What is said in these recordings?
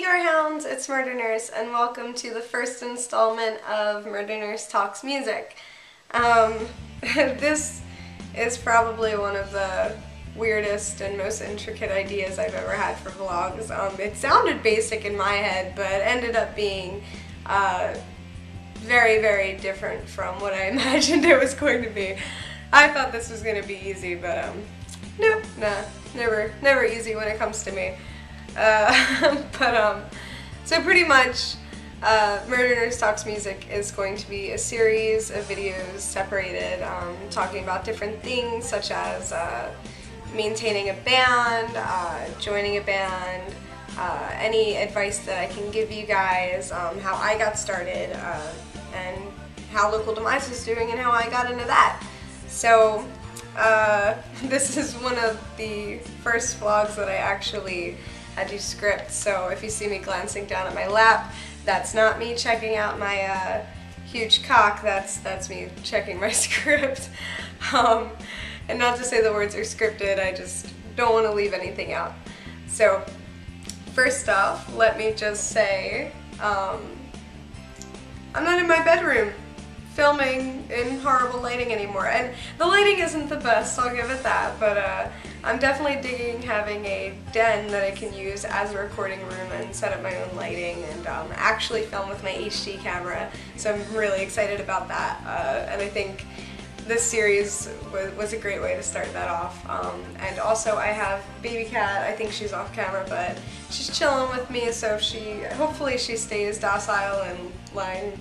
Hey gorehounds, it's MurderNurse and welcome to the first installment of MurderNurse Talks music. This is probably one of the weirdest and most intricate ideas I've ever had for vlogs. It sounded basic in my head, but ended up being very, very different from what I imagined it was going to be. I thought this was going to be easy, but nope, never easy when it comes to me. So pretty much, MurderNurse Talks music is going to be a series of videos separated, talking about different things such as maintaining a band, joining a band, any advice that I can give you guys, how I got started, and how local Demise is doing and how I got into that. So this is one of the first vlogs that I actually had to script, so if you see me glancing down at my lap, that's not me checking out my huge cock, that's me checking my script. And not to say the words are scripted, I just don't want to leave anything out. So first off, let me just say, I'm not in my bedroom filming in horrible lighting anymore, and the lighting isn't the best, I'll give it that, but I'm definitely digging having a den that I can use as a recording room and set up my own lighting and actually film with my HD camera, so I'm really excited about that, and I think this series was a great way to start that off. And also I have baby cat, I think she's off camera, but she's chilling with me, so hopefully she stays docile and lying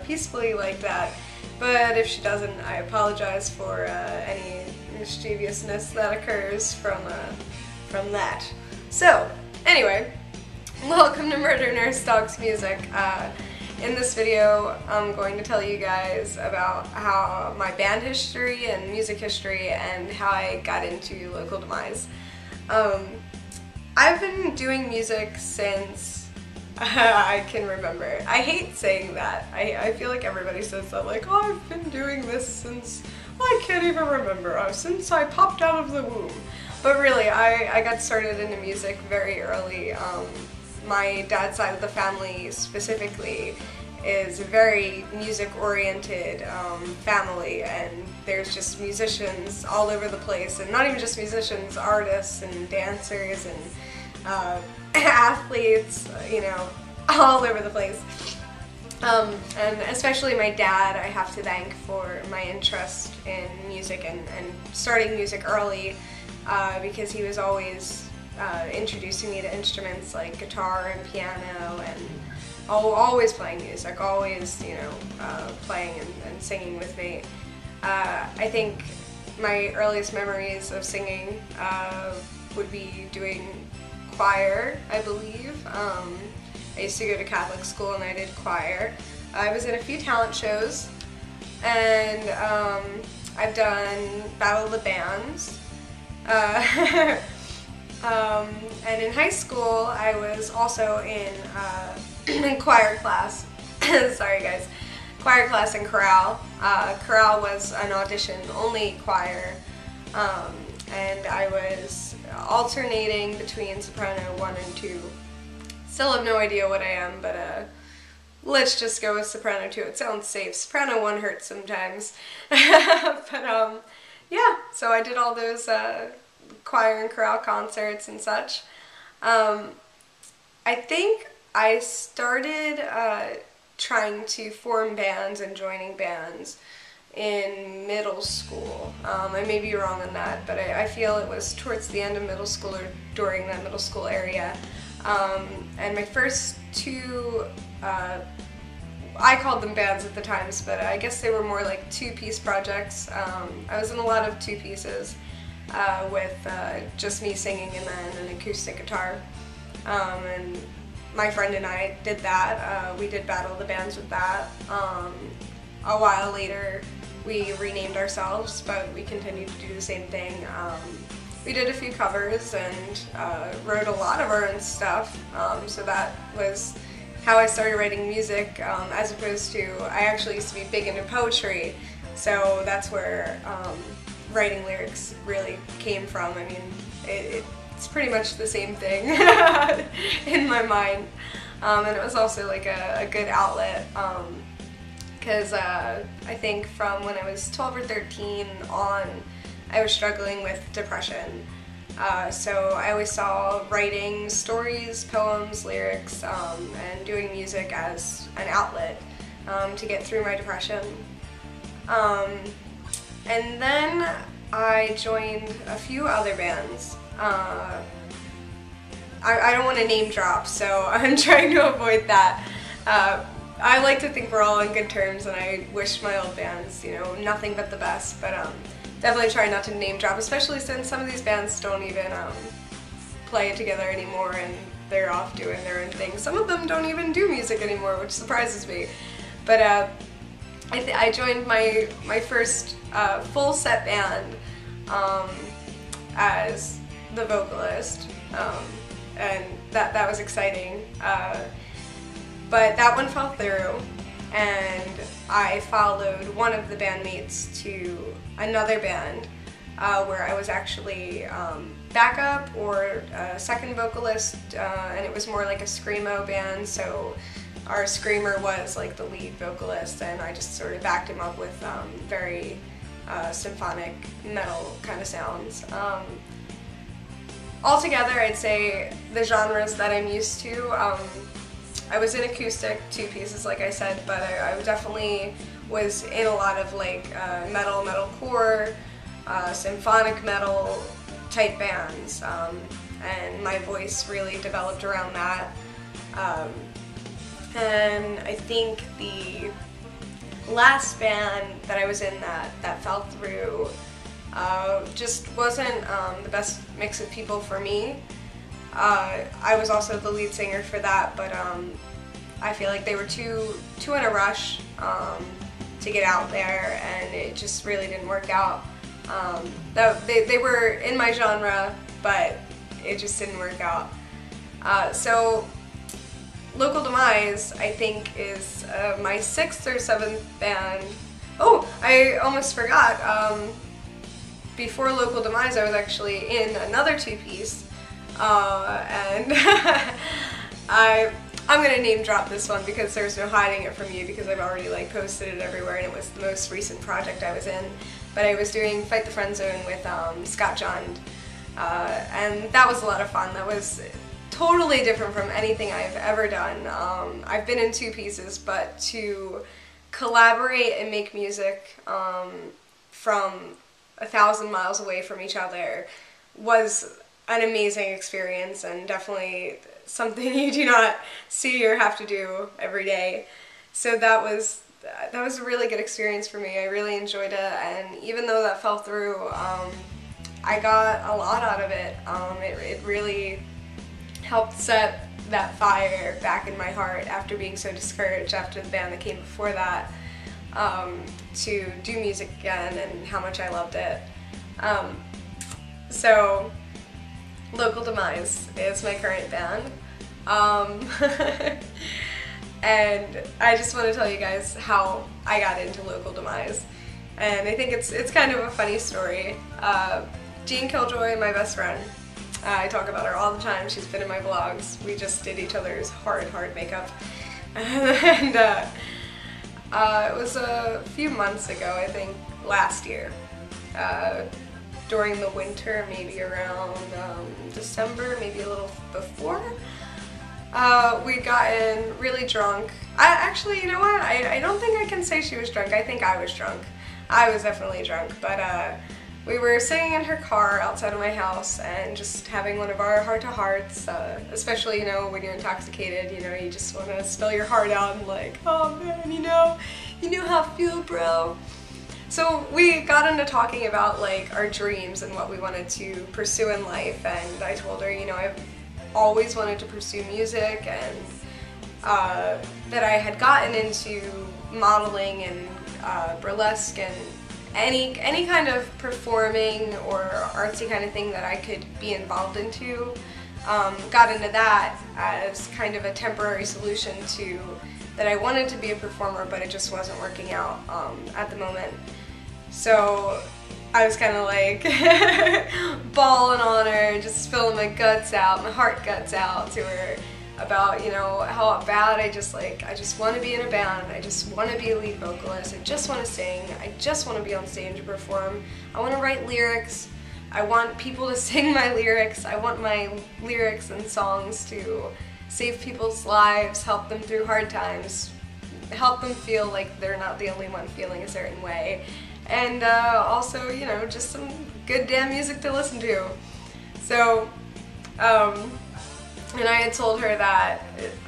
peacefully like that, but if she doesn't, I apologize for any mischievousness that occurs from that. So anyway, welcome to MurderNurse Talks music. In this video, I'm going to tell you guys about how my band history and music history and how I got into local Demise. I've been doing music since I can remember. I hate saying that. I feel like everybody says that, like, oh, I've been doing this since, I can't even remember, since I popped out of the womb. But really, I got started into music very early. My dad's side of the family specifically is a very music-oriented family, and there's just musicians all over the place, and not even just musicians, artists and dancers and athletes, you know, all over the place. And especially my dad, I have to thank for my interest in music and starting music early, because he was always introducing me to instruments like guitar and piano, and always playing music, always, you know, playing and singing with me. I think my earliest memories of singing would be doing choir, I believe. I used to go to Catholic school and I did choir. I was in a few talent shows, and I've done Battle of the Bands. And in high school I was also in choir class. Sorry guys. Choir class and chorale. Chorale was an audition-only choir, and I was alternating between soprano 1 and 2. Still have no idea what I am, but let's just go with soprano 2. It sounds safe. Soprano 1 hurts sometimes. But yeah, so I did all those choir and chorale concerts and such. I think I started trying to form bands and joining bands in middle school. I may be wrong on that, but I feel it was towards the end of middle school or during that middle school area. And my first two, I called them bands at the times, but I guess they were more like two-piece projects. I was in a lot of two pieces with just me singing and then an acoustic guitar. And my friend and I did that. We did Battle of the Bands with that. A while later, we renamed ourselves, but we continued to do the same thing. We did a few covers and wrote a lot of our own stuff, so that was how I started writing music, as opposed to, I actually used to be big into poetry, so that's where writing lyrics really came from. I mean, it's pretty much the same thing in my mind. And it was also like a good outlet, because I think from when I was 12 or 13 on, I was struggling with depression. So I always saw writing stories, poems, lyrics, and doing music as an outlet to get through my depression. And then I joined a few other bands. I don't want to name drop, so I'm trying to avoid that. I like to think we're all on good terms, and I wish my old bands, you know, nothing but the best, but definitely try not to name drop, especially since some of these bands don't even play together anymore and they're off doing their own thing. Some of them don't even do music anymore, which surprises me. But I joined my first full set band as the vocalist, and that was exciting. But that one fell through, and I followed one of the bandmates to another band where I was actually backup or second vocalist, and it was more like a screamo band, so our screamer was like the lead vocalist, and I just sort of backed him up with very symphonic metal kind of sounds. Altogether, I'd say the genres that I'm used to, I was in acoustic, two pieces like I said, but I definitely was in a lot of like metal, metalcore, symphonic metal type bands, and my voice really developed around that. And I think the last band that I was in that fell through just wasn't the best mix of people for me. I was also the lead singer for that, but I feel like they were too in a rush to get out there, and it just really didn't work out. They were in my genre, but it just didn't work out. So Local Demise, I think, is my 6th or 7th band. Oh, I almost forgot. Before Local Demise, I was actually in another two-piece. And I'm gonna name drop this one because there's no hiding it from you, because I've already like posted it everywhere, and it was the most recent project I was in. But I was doing Fight the Friend Zone with Scott Jund, and that was a lot of fun. That was totally different from anything I've ever done. I've been in two pieces, but to collaborate and make music from 1,000 miles away from each other was an amazing experience, and definitely something you do not see or have to do every day. So that was a really good experience for me. I really enjoyed it, and even though that fell through, I got a lot out of it. It really helped set that fire back in my heart after being so discouraged after the band that came before that, to do music again, and how much I loved it. So Local Demise is my current band, and I just want to tell you guys how I got into Local Demise, and I think it's kind of a funny story. Jean Killjoy, my best friend, I talk about her all the time. She's been in my vlogs. We just did each other's hard makeup, and it was a few months ago, I think last year. During the winter, maybe around December, maybe a little before. We'd gotten really drunk. Actually, you know what? I don't think I can say she was drunk. I think I was drunk. I was definitely drunk, but we were sitting in her car outside of my house and just having one of our heart-to-hearts, especially, you know, when you're intoxicated, you know, you just want to spill your heart out and like, oh man, you know how I feel, bro. So we got into talking about like our dreams and what we wanted to pursue in life, and I told her, you know, I've always wanted to pursue music, and that I had gotten into modeling and burlesque and any kind of performing or artsy kind of thing that I could be involved into. Got into that as kind of a temporary solution to that I wanted to be a performer, but it just wasn't working out at the moment. So I was kind of like bawling on her, just spilling my guts out, my heart guts out to her about, you know, how bad I just want to be in a band, I just want to be a lead vocalist, I just want to sing, I just want to be on stage and perform, I want to write lyrics, I want people to sing my lyrics, I want my lyrics and songs to save people's lives, help them through hard times, help them feel like they're not the only one feeling a certain way, and also, you know, just some good damn music to listen to. So, and I had told her that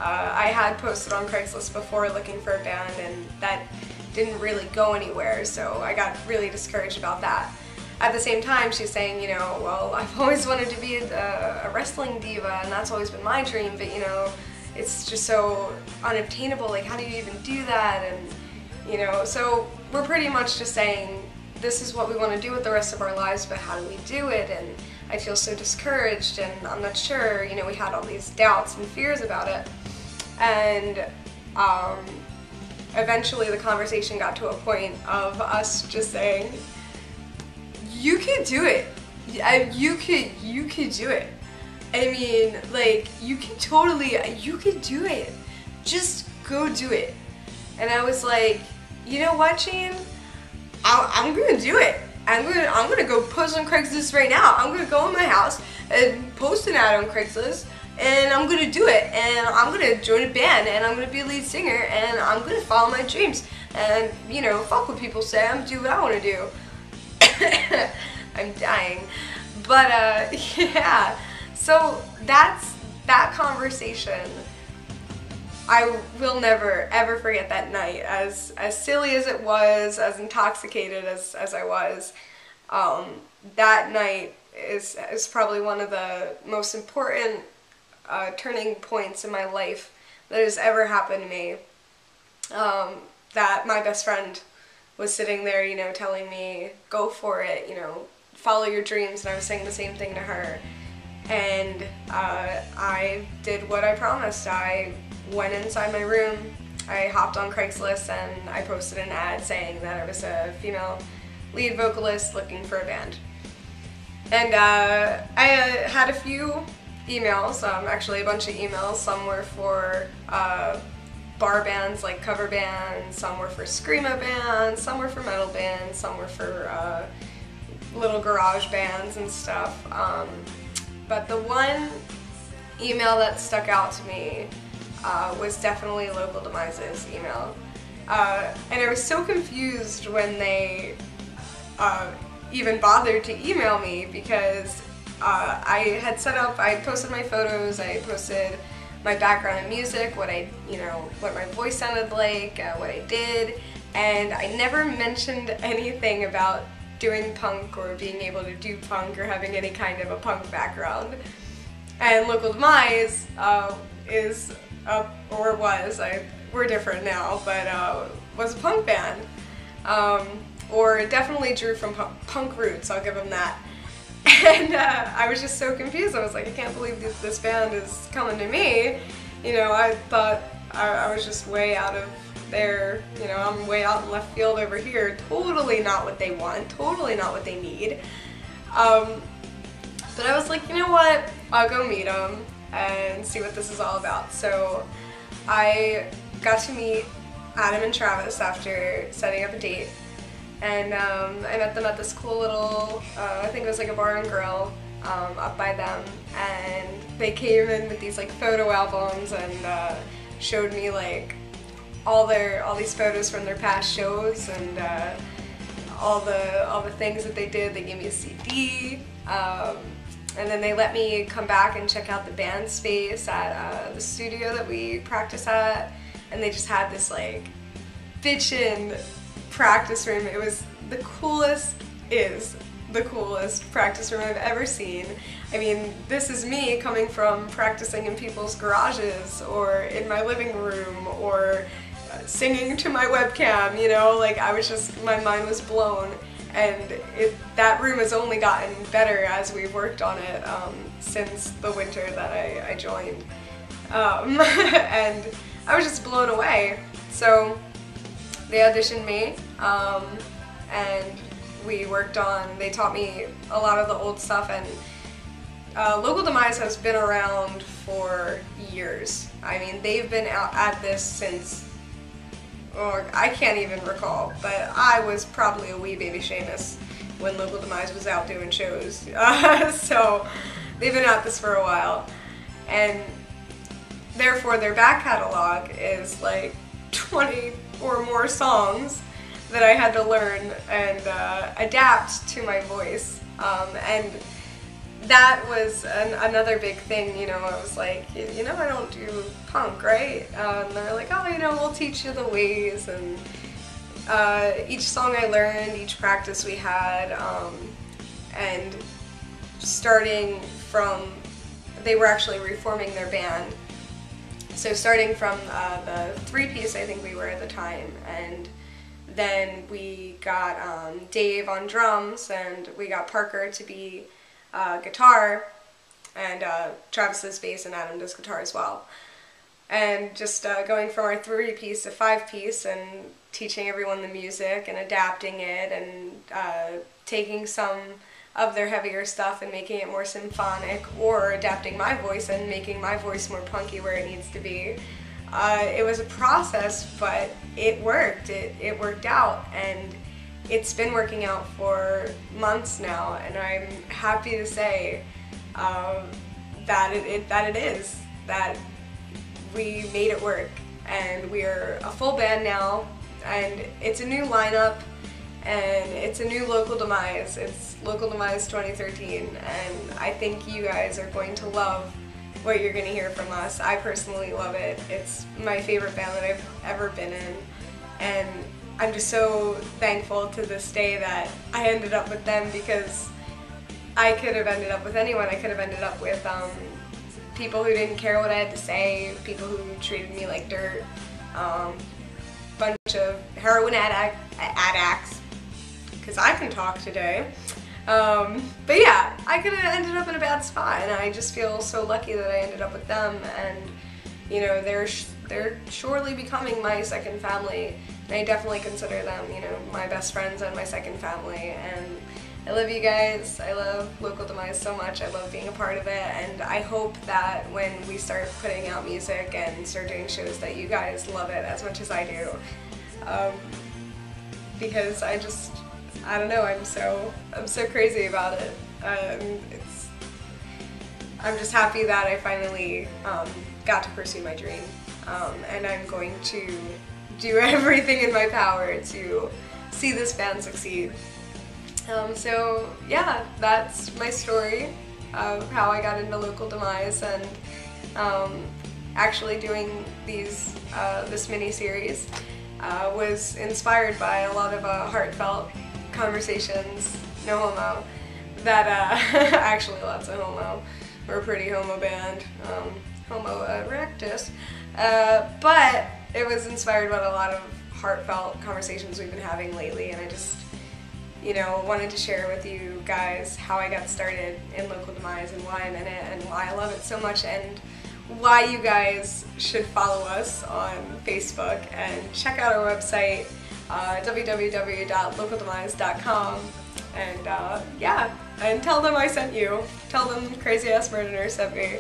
I had posted on Craigslist before looking for a band, and that didn't really go anywhere, so I got really discouraged about that. At the same time, she's saying, you know, well, I've always wanted to be a wrestling diva, and that's always been my dream, but, you know, it's just so unobtainable, like, how do you even do that? And, you know, so we're pretty much just saying, this is what we want to do with the rest of our lives, but how do we do it? And I feel so discouraged, and I'm not sure, you know, we had all these doubts and fears about it. And eventually the conversation got to a point of us just saying, you could do it. You could do it. I mean, like, you could do it. Just go do it. And I was like, you know what, Shane? I'm gonna do it. I'm gonna go post on Craigslist right now. I'm gonna go in my house and post an ad on Craigslist, and I'm gonna do it. And I'm gonna join a band, and I'm gonna be a lead singer, and I'm gonna follow my dreams. And, you know, fuck what people say. I'm gonna do what I wanna do. I'm dying. But yeah. So that conversation. I will never ever forget that night. As silly as it was, as intoxicated as I was, that night is probably one of the most important turning points in my life that has ever happened to me. That my best friend was sitting there, you know, telling me, go for it, you know, follow your dreams, and I was saying the same thing to her. And I did what I promised. I went inside my room, I hopped on Craigslist, and I posted an ad saying that I was a female lead vocalist looking for a band. And I had a few emails, actually a bunch of emails. Some were for bar bands, like cover bands, some were for screamo bands, some were for metal bands, some were for little garage bands and stuff. But the one email that stuck out to me was definitely local Demise's email. And I was so confused when they even bothered to email me, because I had set up, I posted my photos, I posted my background in music, what my voice sounded like, what I did, and I never mentioned anything about doing punk or being able to do punk or having any kind of a punk background. And Local Demise is, or was, we're different now, but was a punk band. Or it definitely drew from punk roots, I'll give them that. And I was just so confused. I was like, I can't believe this band is coming to me. You know, I thought I was just way out of there, you know, I'm way out in left field over here. Totally not what they want, totally not what they need. But I was like, you know what, I'll go meet them and see what this is all about. So I got to meet Adam and Travis after setting up a date. And I met them at this cool little, I think it was like a bar and grill up by them. And they came in with these like photo albums and showed me like all these photos from their past shows and all the things that they did. They gave me a CD, and then they let me come back and check out the band space at the studio that we practice at, and they just had this like bitchin' practice room. It was the coolest practice room I've ever seen. I mean, this is me coming from practicing in people's garages or in my living room or singing to my webcam, you know, like I was just, my mind was blown. And that room has only gotten better as we've worked on it since the winter that I joined. And I was just blown away. So they auditioned me, and we worked on. They taught me a lot of the old stuff, and Local Demise has been around for years. I mean, they've been out at this since, or I can't even recall, but I was probably a wee baby Seamus when Local Demise was out doing shows. So they've been at this for a while, and therefore their back catalog is like 20 or more songs that I had to learn and adapt to my voice. And that was another big thing, you know. I was like, you know, I don't do punk, right? And they were like, oh, you know, we'll teach you the ways. And each song I learned, each practice we had, and starting from, they were actually reforming their band. So starting from the 3-piece I think we were at the time, and then we got Dave on drums, and we got Parker to be guitar, and Travis does bass, and Adam does guitar as well. And just going from our 3-piece to 5-piece and teaching everyone the music and adapting it, and taking some of their heavier stuff and making it more symphonic, or adapting my voice and making my voice more punky where it needs to be. It was a process, but it worked. It worked out, and it's been working out for months now, and I'm happy to say that we made it work, and we're a full band now, and it's a new lineup, and it's a new Local Demise. It's Local Demise 2013, and I think you guys are going to love what you're going to hear from us. I personally love it. It's my favorite band that I've ever been in, and I'm just so thankful to this day that I ended up with them, because I could have ended up with anyone. I could have ended up with people who didn't care what I had to say, people who treated me like dirt, bunch of heroin addicts, because I can talk today. But yeah, I could have ended up in a bad spot, and I just feel so lucky that I ended up with them, and you know, they're surely becoming my second family, and I definitely consider them, you know, my best friends and my second family. And I love you guys. I love Local Demise so much. I love being a part of it, and I hope that when we start putting out music and start doing shows that you guys love it as much as I do. Because I don't know, I'm so crazy about it. I'm just happy that I finally got to pursue my dream, and I'm going to do everything in my power to see this band succeed. So yeah, that's my story of how I got into Local Demise, and actually doing this mini-series was inspired by a lot of heartfelt conversations, no homo, that actually lots of homo. We're a pretty homo band, homo erectus, but it was inspired by a lot of heartfelt conversations we've been having lately, and I just, you know, wanted to share with you guys how I got started in Local Demise and why I'm in it and why I love it so much, and why you guys should follow us on Facebook and check out our website, www.localdemise.com, and yeah, and tell them I sent you. Tell them Crazy Ass Murder Nurse sent me.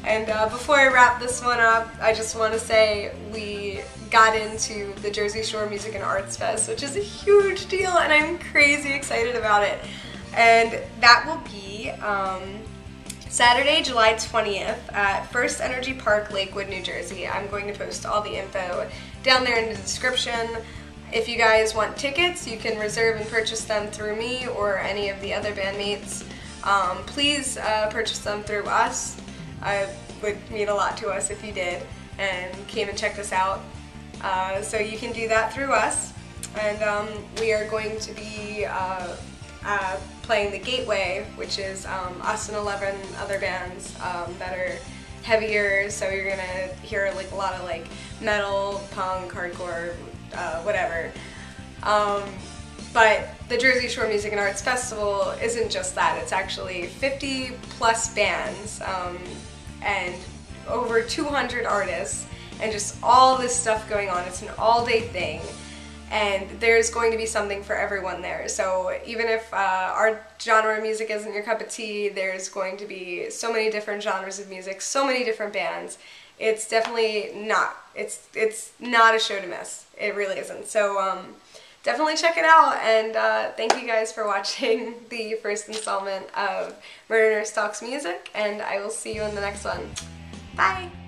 And before I wrap this one up, I just want to say we got into the Jersey Shore Music and Arts Fest, which is a huge deal, and I'm crazy excited about it. And that will be Saturday, July 20th at First Energy Park, Lakewood, New Jersey. I'm going to post all the info down there in the description. If you guys want tickets, you can reserve and purchase them through me or any of the other bandmates. Please purchase them through us. It would mean a lot to us if you did and came and checked us out. So you can do that through us. And we are going to be playing the Gateway, which is us and 11 other bands that are heavier. So you're gonna hear like a lot of like metal, punk, hardcore, whatever. But the Jersey Shore Music and Arts Festival isn't just that. It's actually 50 plus bands and over 200 artists and just all this stuff going on. It's an all-day thing, and there's going to be something for everyone there. So even if our genre of music isn't your cup of tea, there's going to be so many different genres of music, so many different bands. It's definitely not, it's not a show to miss. It really isn't. So definitely check it out, and thank you guys for watching the first installment of Murder Nurse Talks Music, and I will see you in the next one. Bye!